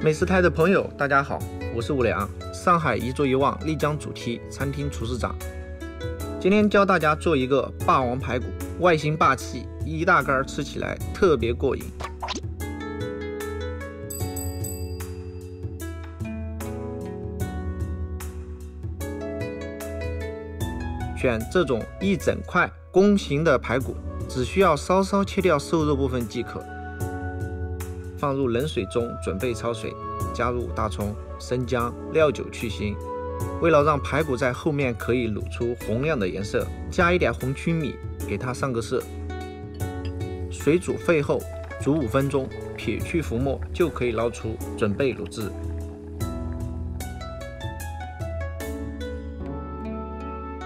美食台的朋友，大家好，我是吴良，上海一坐一望丽江主题餐厅厨师长。今天教大家做一个霸王排骨，外形霸气，一大根吃起来特别过瘾。选这种一整块弓形的排骨，只需要稍稍切掉瘦肉部分即可。放入冷水中准备焯水，加入大葱、生姜、料酒去腥。为了让排骨在后面可以卤出红亮的颜色，加一点红曲米给它上个色。水煮沸后煮5分钟，撇去浮沫就可以捞出，准备卤制。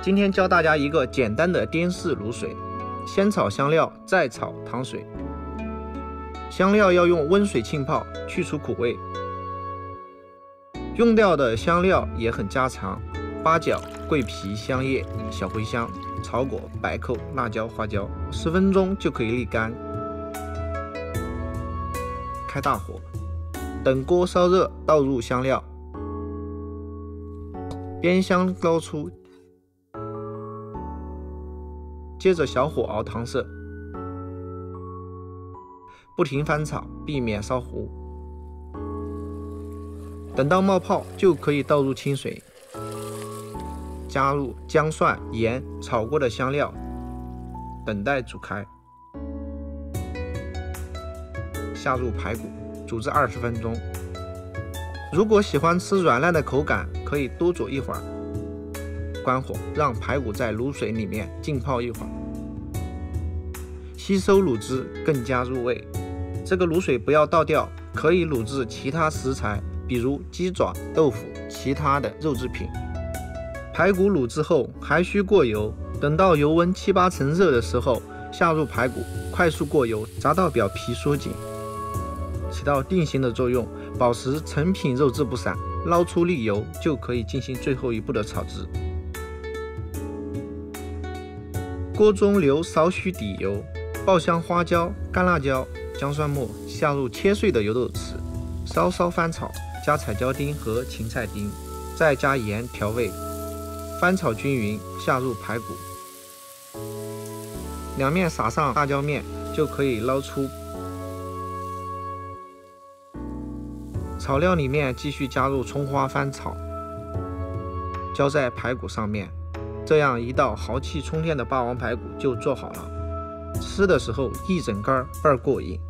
今天教大家一个简单的滇式卤水，先炒香料，再炒糖水。香料要用温水浸泡，去除苦味。用掉的香料也很家常，八角、桂皮、香叶、小茴香、草果、白蔻、辣椒、花椒，10分钟就可以沥干。开大火，等锅烧热，倒入香料，煸香捞出，接着小火熬糖色，不停翻炒，避免烧糊。等到冒泡就可以倒入清水，加入姜蒜、盐、炒过的香料，等待煮开。下入排骨，煮至20分钟。如果喜欢吃软烂的口感，可以多煮一会儿。关火，让排骨在卤水里面浸泡一会儿，吸收卤汁，更加入味。这个卤水不要倒掉，可以卤制其他食材，比如鸡爪、豆腐、其他的肉制品。排骨卤制后还需过油，等到油温7、8成热的时候，下入排骨，快速过油，炸到表皮缩紧，起到定型的作用，保持成品肉质不散。捞出沥油，就可以进行最后一步的炒制。锅中留少许底油，爆香花椒、干辣椒、姜蒜末，下入切碎的油豆豉，稍稍翻炒，加彩椒丁和芹菜丁，再加盐调味，翻炒均匀，下入排骨，两面撒上辣椒面，就可以捞出。炒料里面继续加入葱花翻炒，浇在排骨上面，这样一道豪气冲天的霸王排骨就做好了。吃的时候一整根倍儿过瘾。